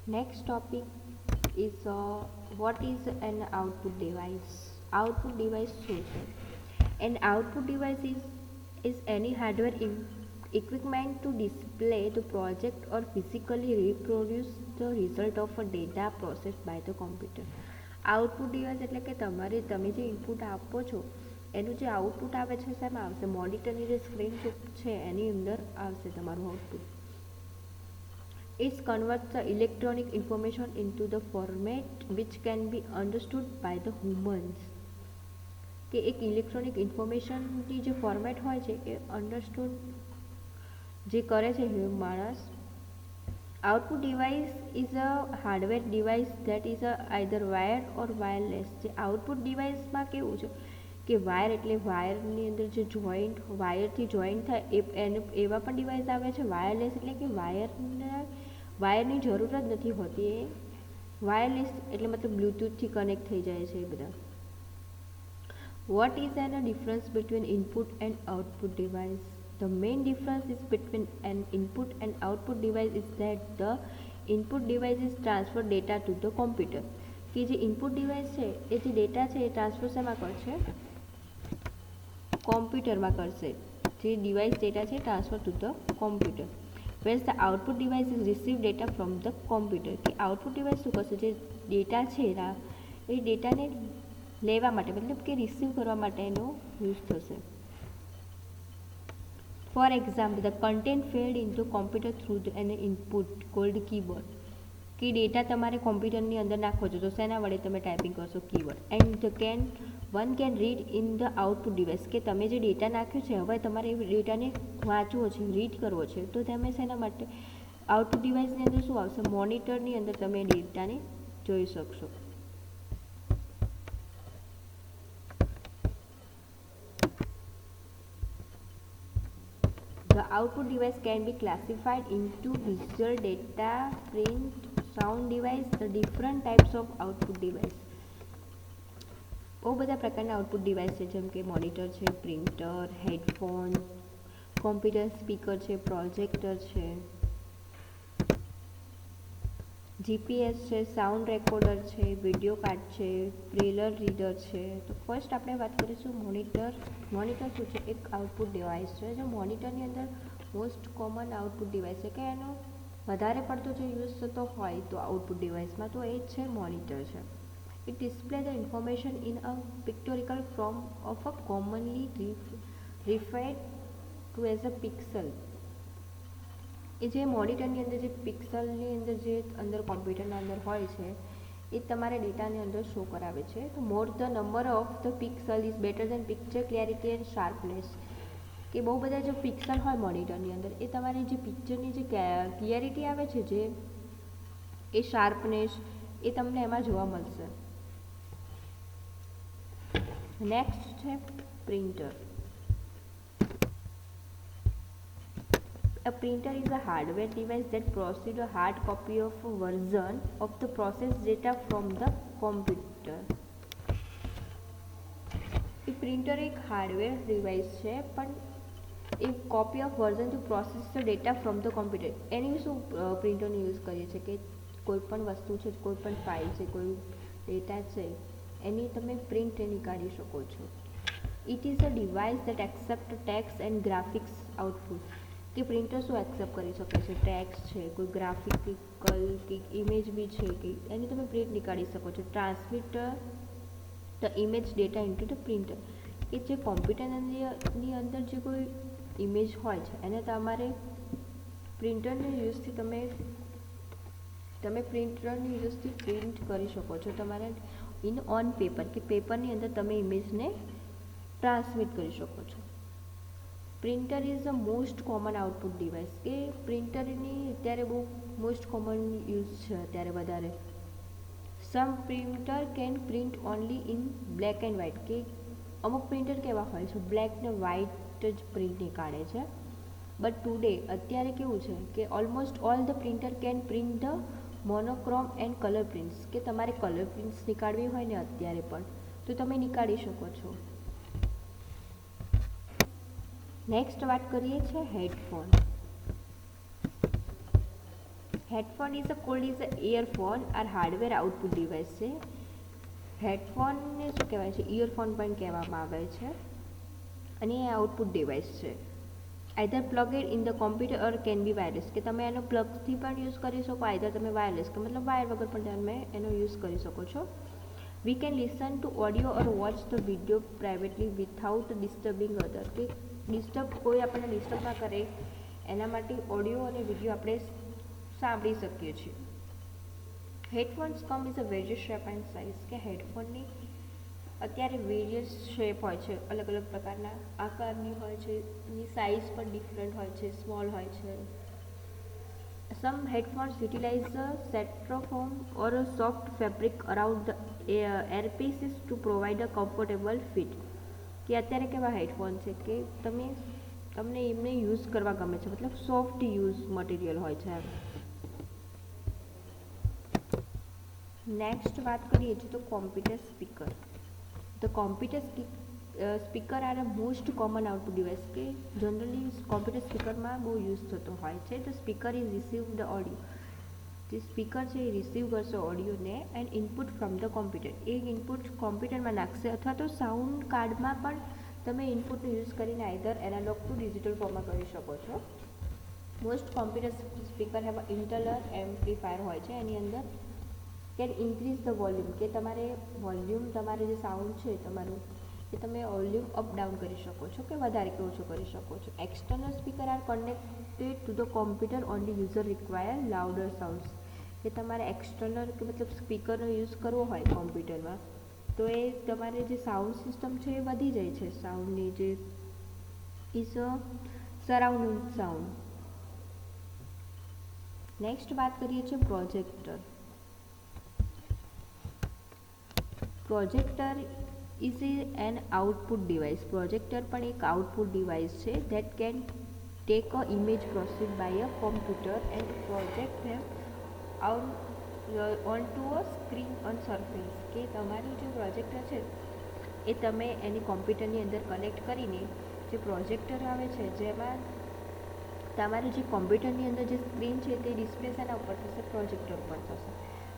Next topic is what is an output device? Output device શું છે? An output device is any hardware equipment to display the project or physically reproduce the result of a data processed by the computer. Output device એટલે કે તમે જે input આપો છો એનું જે આઉટપુટ આવે છે શેમાં આવશે? મોનિટરની જે સ્ક્રીન છે એની અંદર આવશે તમારું output. It converts the electronic information into the format which can be understood by the humans. કે એક ઇલેક્ટ્રોનિક ઇન્ફોર્મેશનની જે ફોર્મેટ હોય છે એ અન્ડરસ્ટુડ જે કરે છે માણસ. Output device is a hardware device that is either wire or wireless. જે આઉટપુટ ડિવાઇસમાં કેવું છે કે વાયર એટલે વાયરની અંદર જે જોઈન્ટ વાયરથી જોઈન્ટ થાય એવા પણ ડિવાઇસ આવે છે. વાયરલેસ એટલે કે વાયરની જરૂર જ નથી હોતી. એ વાયરલેસ એટલે મતલબ બ્લૂટૂથથી કનેક્ટ થઈ જાય છે એ બધા. What is the difference between input and output device? The main difference is between an input and output device is that the input device is transfer data to the computer. કે જે input device છે એ જે data છે એ transfer શેમાં કરશે? કોમ્પ્યુટરમાં કરશે. જે ડિવાઇસ ડેટા છે transfer two the computer. whereas the output device is receive data from the computer. કે આઉટપુટ ડિવાઇસ શું કરશે? જે ડેટા છે એ ડેટાને લેવા માટે મતલબ કે રિસીવ કરવા માટે એનો યુઝ થશે. For example the content fed in to computer through an input called keyboard. કે ડેટા તમારે કોમ્પ્યુટરની અંદર નાખવો છે તો શેના વડે તમે ટાઈપિંગ કરશો? Keyboard. And one can read in the output device. કે તમે જે ડેટા નાખ્યો છે હવે તમારે એ ડેટાને વાંચવો છે, રીડ કરવો છે તો તમે શેના માટે? આઉટપુટ ડિવાઇસની અંદર શું આવશે? મોનિટરની અંદર તમે ડેટાને જોઈ શકશો. The output device can be classified into visual data, print, sound device. The different types of output device. બહુ બધા પ્રકારના આઉટપુટ ડિવાઇસ છે જેમ કે મોનિટર છે, પ્રિન્ટર, હેડફોન, કોમ્પ્યુટર સ્પીકર છે, પ્રોજેક્ટર છે, જીપીએસ છે, સાઉન્ડ રેકોર્ડર છે, વિડીયો કાર્ડ છે, બ્રેલર રીડર છે. તો ફર્સ્ટ આપણે વાત કરીશું મોનિટર. મોનિટર શું છે? એક આઉટપુટ ડિવાઇસ છે. જો મોનિટરની અંદર મોસ્ટ કોમન આઉટપુટ ડિવાઇસ છે કે એનો વધારે પડતો જો યુઝ થતો હોય તો આઉટપુટ ડિવાઇસમાં તો એ જ છે મોનિટર છે. It displays the information in a pictorial form of a commonly referred to as a pixel. એ જે મોનિટરની અંદર જે પિક્સલની અંદર જે અંદર કોમ્પ્યુટરના અંદર હોય છે એ તમારે ડેટાની અંદર શો કરાવે છે. તો more the number of the pixel is better then picture clarity and sharpness. કે બહુ બધા જો પિક્સલ હોય મોનિટરની અંદર એ તમારી જે પિક્ચરની જે ક્લિયરિટી આવે છે જે એ શાર્પનેસ એ તમને એમાં જોવા મળશે. નેક્સ્ટ છે printer. A printer is a hardware device that processes a hard copy of a version of the processed data from the computer. એ પ્રિન્ટર એક હાર્ડવેર ડિવાઇસ છે પણ એ copy of version to process the data from the computer. એની શું પ્રિન્ટરનો use કરીએ છીએ કે કોઈ પણ વસ્તુ છે, કોઈ પણ ફાઇલ છે, કોઈ ડેટા છે એની તમે પ્રિન્ટ નીકાળી શકો છો. It is a device that accept text and graphics output. કે પ્રિન્ટર શું એક્સેપ્ટ કરી શકે છે? ટેક્સ્ટ છે, કોઈ ગ્રાફિકલ કે ઇમેજ બી છે કે એની તમે પ્રિન્ટ નીકાળી શકો છો. Transmit the image data into the printer. કે જે કોમ્પ્યુટરની અંદર જે કોઈ ઇમેજ હોય છે એને તમારે પ્રિન્ટરના યુઝથી તમે પ્રિન્ટરની યુઝથી પ્રિન્ટ કરી શકો છો. તમારે ઇન ઓન પેપર કે પેપરની અંદર તમે ઇમેજને ટ્રાન્સમિટ કરી શકો છો. Printer is the most common output device. કે પ્રિન્ટરની અત્યારે બહુ મોસ્ટ કોમન યુઝ છે અત્યારે વધારે. Some printer can print only in black and white. કે અમુક પ્રિન્ટર કેવા હોય છે બ્લેક ને વ્હાઇટ જ પ્રિન્ટ નીકાળે છે. બટ ટુડે અત્યારે કેવું છે કે almost all the printer can print the monochrome and colour prints. કે તમારે કલર પ્રિન્ટ્સ નીકાળવી હોય ને અત્યારે પણ તો તમે નીકાળી શકો છો. નેક્સ્ટ વાત કરીએ છીએ headphone. Headphone is called is earphone are hardware output device છે. હેડફોનને શું કહેવાય છે? ઇયરફોન પણ કહેવામાં આવે છે અને એ આઉટપુટ ડિવાઇસ છે. Either plugged in the computer or can be wireless, કે તમે એનો પ્લગથી પણ યુઝ કરી શકો, આઈધર તમે વાયરલેસ કે મતલબ વાયર વગર પણ તમે એનો યુઝ કરી શકો છો. We can listen to audio or watch the video privately without disturbing other, કે કોઈ આપણને ડિસ્ટર્બ ના કરે એના માટે ઓડિયો અને વિડીયો આપણે સાંભળી શકીએ છીએ. Headphones come is a various shape and size, કે હેડફોનની અત્યારે વેરિયસ શેપ હોય છે, અલગ અલગ પ્રકારના આકારની હોય છે, એની સાઇઝ પણ ડિફરન્ટ હોય છે, સ્મોલ હોય છે. Some headphones utilize a styrofoam or a soft fabric around the earpieces to provide a comfortable fit, કે અત્યારે કેવા હેડફોન છે કે તમને એમને યુઝ કરવા ગમે છે, મતલબ સોફ્ટ યુઝ મટીરિયલ હોય છે. નેક્સ્ટ વાત કરીએ છીએ તો computer speaker. The computer speaker are a most common output device, કે જનરલી કોમ્પ્યુટર સ્પીકરમાં બહુ યુઝ થતો હોય છે. The speaker is receive the audio, જે સ્પીકર છે એ રિસીવ કરશે ઓડિયોને and input from the computer, એ ઇનપુટ કોમ્પ્યુટરમાં નાખશે અથવા તો સાઉન્ડ કાર્ડમાં પણ તમે ઇનપુટનો યુઝ કરીને આઈધર એનાલોગ ટુ ડિજિટલ ફોર્મમાં કરી શકો છો. Most computer speaker have internal amplifier હોય છે, એની અંદર કેન ઇન્ક્રીઝ ધ વોલ્યુમ, કે તમારે વોલ્યુમ, તમારે જે સાઉન્ડ છે તમારું એ તમે વોલ્યુમ અપ ડાઉન કરી શકો છો, કે વધારે કે ઓછું કરી શકો છો. External speaker are connected to the computer only user require louder sounds, કે તમારે એક્સટર્નલ કે મતલબ સ્પીકરનો યુઝ કરવો હોય કોમ્પ્યુટરમાં તો એ તમારે જે સાઉન્ડ સિસ્ટમ છે એ વધી જાય છે, સાઉન્ડની જે is a surrounding sound. Next વાત કરીએ છીએ projector. Projector is an output device. Projector પણ એક આઉટપુટ ડિવાઇસ છે that can take a image processed by a computer and project on to a screen on surface, કે તમારું જે projector છે એ તમે એની કોમ્પ્યુટરની અંદર કનેક્ટ કરીને જે પ્રોજેક્ટર આવે છે જેમાં તમારી જે કોમ્પ્યુટરની અંદર જે સ્ક્રીન છે તે ડિસ્પ્લે શેના ઉપર થશે? પ્રોજેક્ટર ઉપર થશે.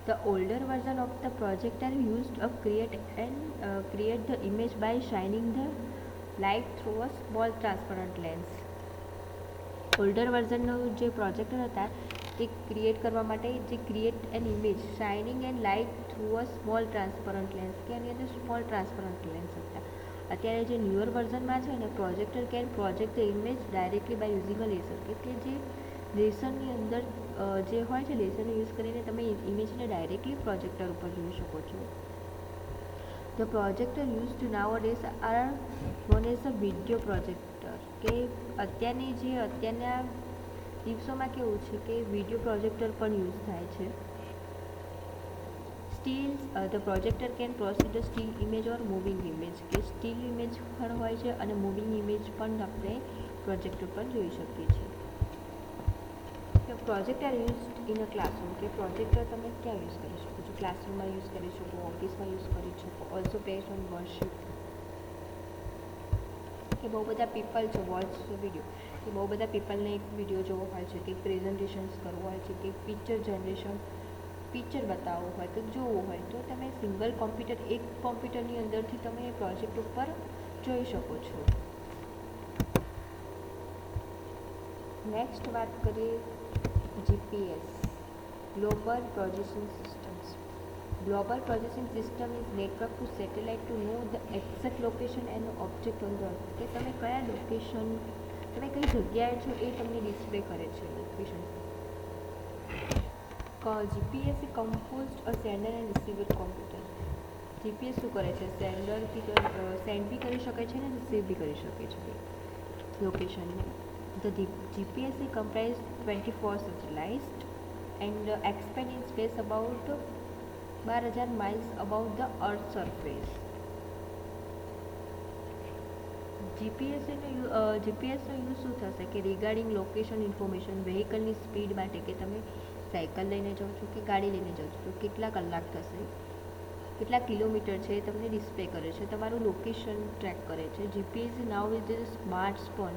The older version of the projector used to create the image by shining the light through a small transparent lens. Older વર્ઝનનો જે પ્રોજેક્ટર હતા એ ક્રિએટ કરવા માટે જે create an image shining and light through a small transparent lens, કે એની અંદર સ્મોલ ટ્રાન્સપરન્ટ લેન્સ હતા. અત્યારે જે ન્યુઅર વર્ઝનમાં છે ને projector can project the image directly by using a laser, કે જે લેસરની અંદર જે હોય છે લેસરનો યુઝ કરીને તમે ઇમેજને ડાયરેક્ટલી પ્રોજેક્ટર ઉપર જોઈ શકો છો. The projector use nowadays are known as a video projector, કે અત્યારના દિવસોમાં કેવું છે કે વિડીયો પ્રોજેક્ટર પણ યુઝ થાય છે. The projector can proceed steel image or moving image, કે સ્ટીલ ઇમેજ પણ હોય છે અને મૂવિંગ ઇમેજ પણ આપણે પ્રોજેક્ટર પર જોઈ શકીએ છીએ. Projector used in a classroom, કે પ્રોજેક્ટર તમે ક્યાં યુઝ કરી શકો છો? ક્લાસરૂમમાં યુઝ કરી શકો, ઓફિસમાં યુઝ કરી શકો. ઓલ્સો બેઝડ ઓન વર્કશીપ, કે બહુ બધા પીપલ છે વોચ વિડીયો, કે બહુ બધા પીપલને એક વિડીયો જોવો હોય છે, કે પ્રેઝન્ટેશન્સ કરવું હોય છે, કે પિક્ચર બતાવવું હોય, કે જોવું હોય તો તમે સિંગલ કોમ્પ્યુટર, એક કોમ્પ્યુટરની અંદરથી તમે પ્રોજેક્ટ ઉપર જોઈ શકો છો. નેક્સ્ટ વાત કરીએ GPS, global projection systems. Global Processing System is network to satellite to know the exact location and object on the earth, કે તમે કયા લોકેશન, તમે કઈ જગ્યાએ છો એ તમને ડિસ્પ્લે કરે છે location. GPS A composed a sender and receiver computer. GPS શું કરે છે? સેન્ડ બી કરી શકે છે ને રિસીવ બી કરી શકે છે લોકેશનને. The GPS a comprise 24 satellite and expand in space about 12,000 miles above the earth surface. જીપીએસનો યુઝ શું થશે કે રિગાર્ડિંગ લોકેશન ઇન્ફોર્મેશન, વ્હીકલની સ્પીડ માટે, કે તમે સાયકલ લઈને જાઓ છો કે ગાડી લઈને જાઓ છો તો કેટલા કલાક થશે, કેટલા કિલોમીટર છે એ તમને ડિસ્પ્લે કરે છે, તમારું લોકેશન ટ્રેક કરે છે. GPS now is a smartphone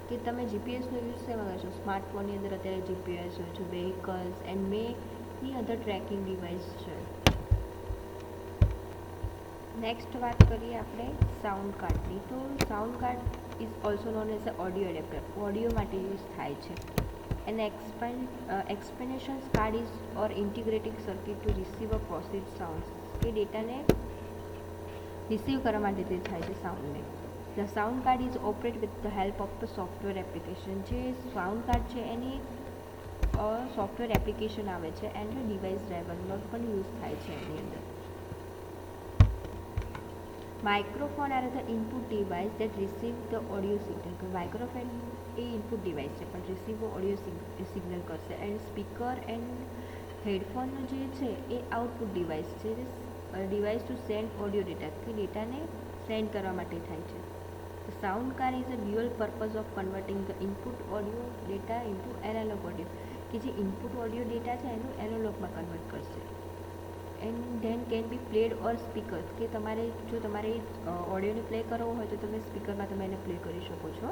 કે તમે જીપીએસનો યુઝ શેમાં કરશો? સ્માર્ટફોનની અંદર અત્યારે જીપીએસ હોય છે, vehicles and many other tracking device છે. નેક્સ્ટ વાત કરીએ આપણે સાઉન્ડ કાર્ડની. તો sound card is also known as a audio adapter. Audio માટે યુઝ થાય છે. An explanation card is or integrating circuit to receive a process sound. કે ડેટાને રિસીવ કરવા માટે તે થાય છે સાઉન્ડને. The sound card is operate with the help of the software application. જે સાઉન્ડ કાર્ડ છે એની સોફ્ટવેર એપ્લિકેશન આવે છે એન્ડ ડિવાઇસ ડ્રાઈવરનો પણ યુઝ થાય છે એની અંદર. Microphone are the input device that receive the audio signal. Microphone એ ઇનપુટ ડિવાઇસ છે પણ રિસીવ ઓડિયો સિગ્નલ કરશે. એન્ડ સ્પીકર એન્ડ હેડફોન જે છે એ આઉટપુટ ડિવાઇસ છે. Device to send audio data, કે ડેટાને સેન્ડ કરવા માટે થાય છે. Sound card is a dual purpose of converting the input audio data into analog audio. કે જે ઇનપુટ ઓડિયો ડેટા છે એનું એનાલોગમાં કન્વર્ટ કરશે. And then can be played or speaker. કે તમારે જો તમારે ઓડિયોને પ્લે કરવો હોય તો તમે સ્પીકરમાં તમે એને પ્લે કરી શકો છો.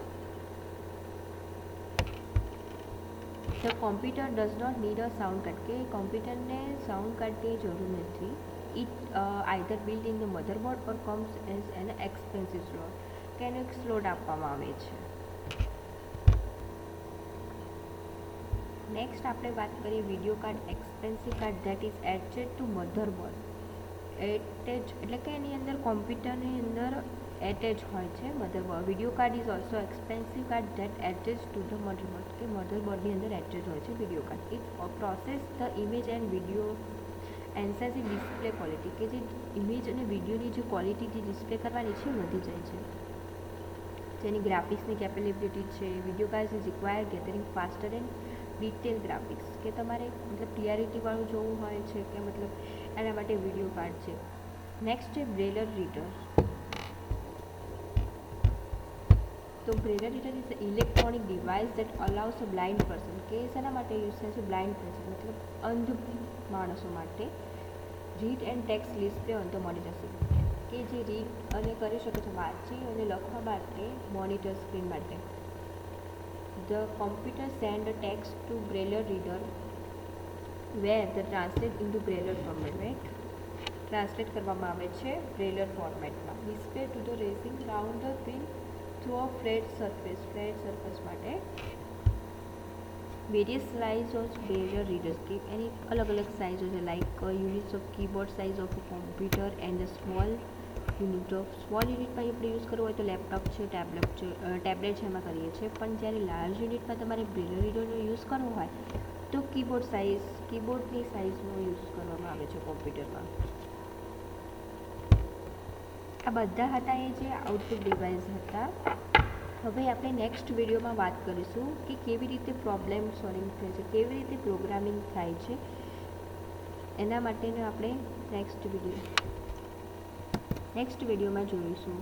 The computer does not need a sound card. કે કોમ્પ્યુટરને સાઉન્ડ કાર્ડની જરૂર નથી. It either build in the motherboard or comes as an expensive slot. કે એનો એક સ્લોટ આપવામાં આવે છે. નેક્સ્ટ આપણે વાત કરીએ video card. Expensive card that is attached to motherboard. Attach એટલે કે એની અંદર કોમ્પ્યુટરની અંદર એટેચ હોય છે motherboard. Video card is also expensive card that attach to the motherboard. કે મધરબોર્ડની અંદર એટેચ હોય છે video card. It process the image and video enhances display quality. કે જે ઇમેજ અને વિડીયોની જે ક્વોલિટી જે ડિસ્પ્લે કરવાની છે વધી જાય છે. જેની ગ્રાફિક્સની કેપેબિલિટી છે. Video card is require gathering faster and detail graphics. કે તમારે મતલબ ક્લિયરિટીવાળું જોવું હોય છે કે મતલબ એના માટે વિડીયો કાર્ડ છે. નેક્સ્ટ છે બ્રેલર રીડર. તો brailler reader is electronic device that allows a blind person. કે શેના માટે યુઝ થાય છે? બ્લાઇન્ડ પર્સન મતલબ અંધ માણસો માટે. Read and text display on the monitor screen. કે જે રીડ અને કરી શકે છે, વાંચી અને લખવા માટે મોનિટર સ્ક્રીન માટે. The computer send a text to Braille reader where the translate into Braille format. Translate કરવામાં આવે છે બ્રેલર ફોર્મેટમાં. Display to the racing round the pin through a flat surface. Flat surface માટે વેરિયસ સાઇઝ ઓફ બ્રેલર રીડર્સ. કે એની અલગ અલગ સાઇઝો છે. Like units of keyboard size of computer and small unit of. Small યુનિટમાં આપણે યુઝ કરવું હોય તો લેપટોપ છે, ટેબ્લેટ છે એમાં કરીએ છીએ. પણ જ્યારે લાર્જ યુનિટમાં તમારે બ્રેલર રીડરનો યુઝ કરવો હોય તો કીબોર્ડની સાઇઝનો યુઝ કરવામાં આવે છે કોમ્પ્યુટરમાં. આ બધા હતા એ જે આઉટપુટ ડિવાઇસ હતા. હવે આપણે નેક્સ્ટ વિડીયોમાં વાત કરીશું કે કેવી રીતે પ્રોબ્લેમ સોલ્વિંગ થાય છે, કેવી રીતે પ્રોગ્રામિંગ થાય છે. એના માટેનો આપણે નેક્સ્ટ વિડીયોમાં જોઈશું.